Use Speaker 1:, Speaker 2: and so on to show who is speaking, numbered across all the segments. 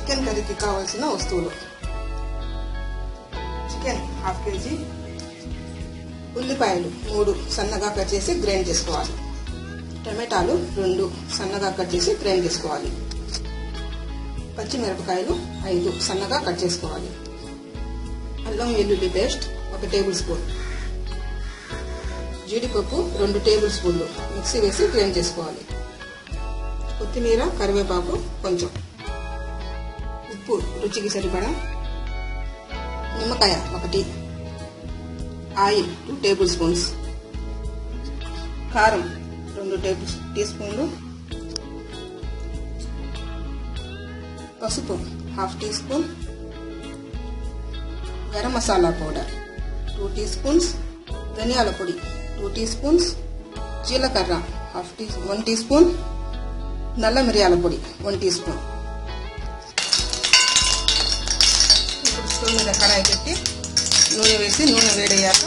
Speaker 1: Chicken కర్రీకి కావాల్సిన వస్తువులు: చికెన్ 1/2 kg, ఉల్లిపాయలు 3 సన్నగా కట్ చేసి గ్రైండ్ చేసుకోవాలి, టమాటాలు 2 సన్నగా కట్ చేసి గ్రైండ్ చేసుకోవాలి, పచ్చిమిరపకాయలు 5 సన్నగా కట్ చేసుకోవాలి, అల్లం వెల్లుల్లి పేస్ట్ 1 టేబుల్ స్పూన్, జీడిపప్పు 2 టేబుల్ స్పూన్లు మిక్సీ వేసి గ్రైండ్ చేసుకోవాలి, కొత్తిమీర కరివేపాకు కొంచెం, ఉప్పు రుచికి సరిపడా, నిమ్మకాయ 1, ఆయిల్ 2 టేబుల్ స్పూన్స్, కారం 2 టీ స్పూన్లు, పసుపు 1/2 teaspoon, garam masala powder 2 teaspoons, ధనియాల పొడి 2 టీ స్పూన్స్, జీలకర్ర 1 టీ స్పూన్, నల్ల మిరియాల పొడి 1 టీ స్పూన్. ఇప్పుడు స్టవ్ మీద కడాయి పెట్టి నూనె వేసి నూనె వేడయ్యాక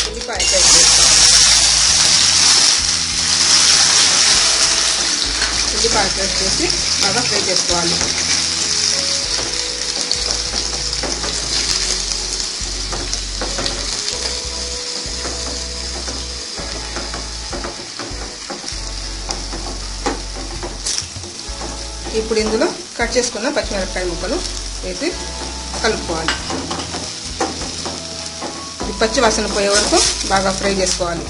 Speaker 1: ఉల్లిపాయ పేస్ట్ వేసుకోవాలి. ఉల్లిపాయ పేస్ట్ వేసి బాగా ఫ్రై చేసుకోవాలి. ఇప్పుడు ఇందులో కట్ చేసుకున్న పచ్చిమిరపకాయ ముక్కలు వేసి కలుపుకోవాలి. ఇది పచ్చి వాసన పోయే వరకు బాగా ఫ్రై చేసుకోవాలి.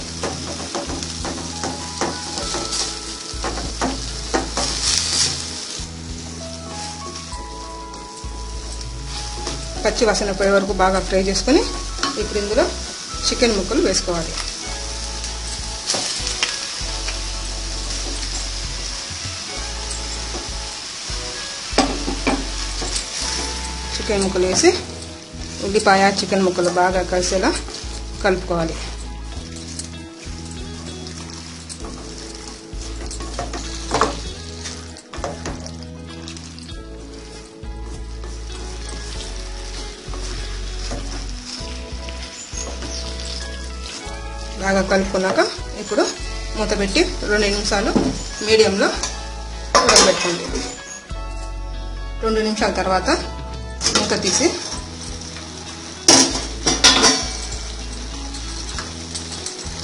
Speaker 1: పచ్చి వాసన పోయే వరకు బాగా ఫ్రై చేసుకుని ఇప్పుడు ఇందులో చికెన్ ముక్కలు వేసుకోవాలి. చికెన్ ముక్కలు వేసి ఉల్లిపాయ చికెన్ ముక్కలు బాగా కలిసేలా కలుపుకోవాలి. బాగా కలుపుకున్నాక ఇప్పుడు మూత పెట్టి 2 నిమిషాలు మీడియంలో ఉడకబెట్టుకోండి. 2 నిమిషాల తర్వాత మూత తీసి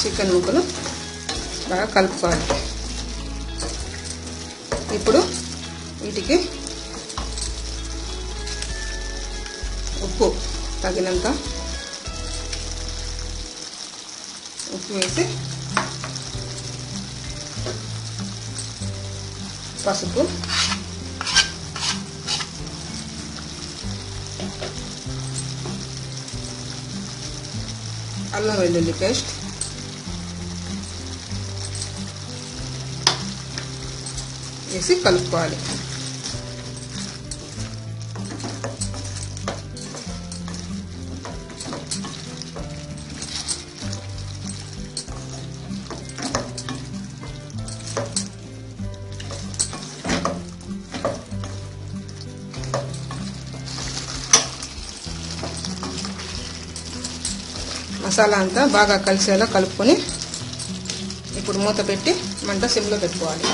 Speaker 1: చికెన్ ముక్కలు బాగా కలుపుకోవాలి. ఇప్పుడు వీటికి ఉప్పు తగినంత ఉప్పు వేసి పసుపు, అల్లం వెల్లుల్లి పేస్ట్, వేసి కలుపుకోవాలి. మసాలా అంతా బాగా కలిసేలా కలుపుకొని ఇప్పుడు మూత పెట్టి మంట సిమ్లో పెట్టుకోవాలి.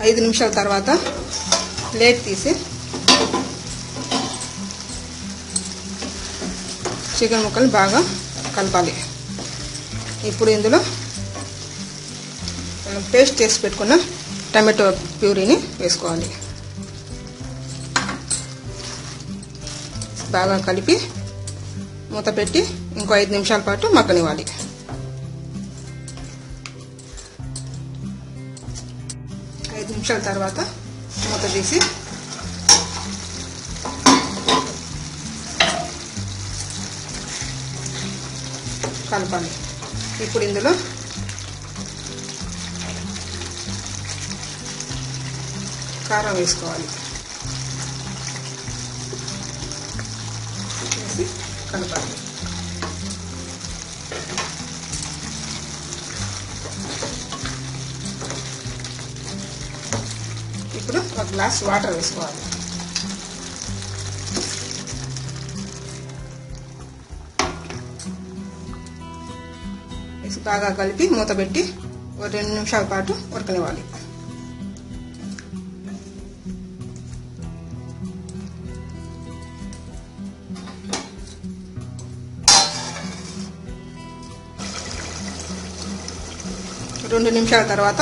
Speaker 1: 5 నిమిషాల తర్వాత ప్లేట్ తీసి చికెన్ ముక్కలు బాగా కలపాలి. ఇప్పుడు ఇందులో పేస్ట్ చేసి పెట్టుకున్న టమాటో ప్యూరీని వేసుకోవాలి. బాగా కలిపి మూత పెట్టి ఇంకో 5 నిమిషాల పాటు మగ్గనివ్వాలి. 5 నిమిషాల తర్వాత మూత తీసి కలపాలి. ఇప్పుడు ఇందులో కారం వేసుకోవాలి. వేసి కలపాలి. ఇప్పుడు 1 గ్లాస్ వాటర్ వేసుకోవాలి. వేసి బాగా కలిపి మూత పెట్టి 2 నిమిషాల పాటు ఉడకనివ్వాలి. 2 నిమిషాల తర్వాత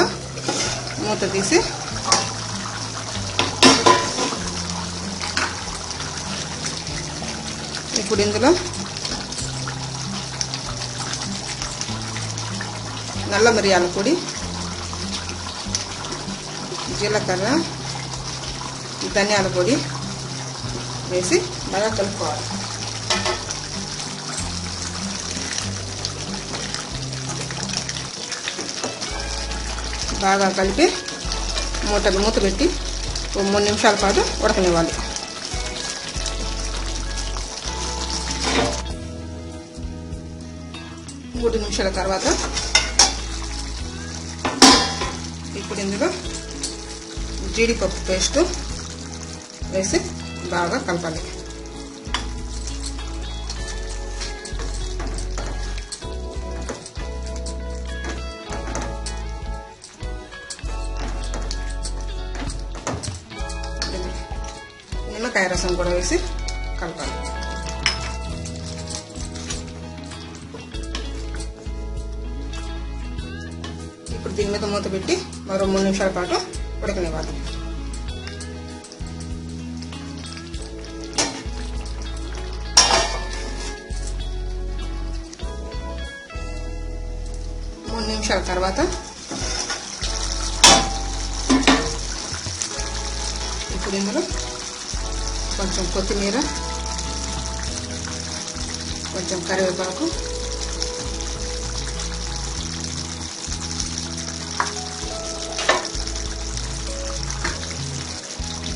Speaker 1: మూత తీసి ఇప్పుడు ఇందులో నల్ల మిరియాల పొడి, జీలకర్ర, ధనియాల పొడి వేసి బాగా కలుపుకోవాలి. బాగా కలిపి మూత పెట్టి 3 నిమిషాల పాటు ఉడకనివ్వాలి. మూడు నిమిషాల తర్వాత ఇప్పుడు ఇందులో జీడిపప్పు పేస్ట్ వేసి బాగా కలపాలి. నిమ్మకాయ రసం కూడా వేసి కలపాలి. ఇప్పుడు దీని మీద మూత పెట్టి మరో 3 నిమిషాల పాటు ఉడకనివ్వాలి. మూడు నిమిషాల తర్వాత ఇప్పుడు ఇందులో కొంచెం కొత్తిమీర, కొంచెం కరివేపాకు,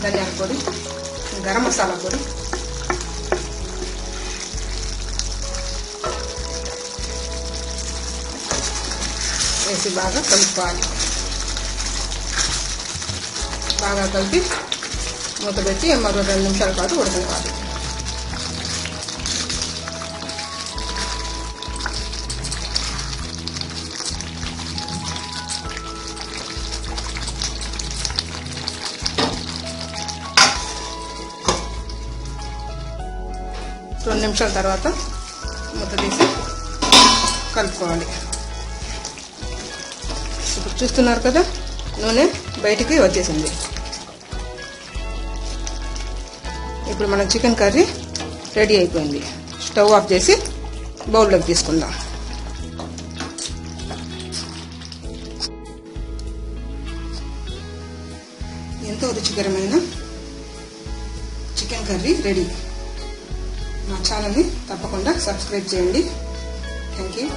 Speaker 1: ధనియాల పొడి, గరం మసాలా పొడి వేసి బాగా కలుపుకోవాలి. బాగా కలిపి మూత పెట్టి మరో 2 నిమిషాల పాటు ఉడకనివ్వాలి. రెండు నిమిషాల తర్వాత మూత తీసి కలుపుకోవాలి. ఇప్పుడు చూస్తున్నారు కదా, నూనె బయటికి వచ్చేసింది. ఇప్పుడు మన చికెన్ కర్రీ రెడీ అయిపోయింది. స్టవ్ ఆఫ్ చేసి బౌల్లోకి తీసుకుందాం. ఎంతో రుచికరమైన చికెన్ కర్రీ రెడీ. మా ఛానల్ని తప్పకుండా సబ్స్క్రైబ్ చేయండి. Thank you.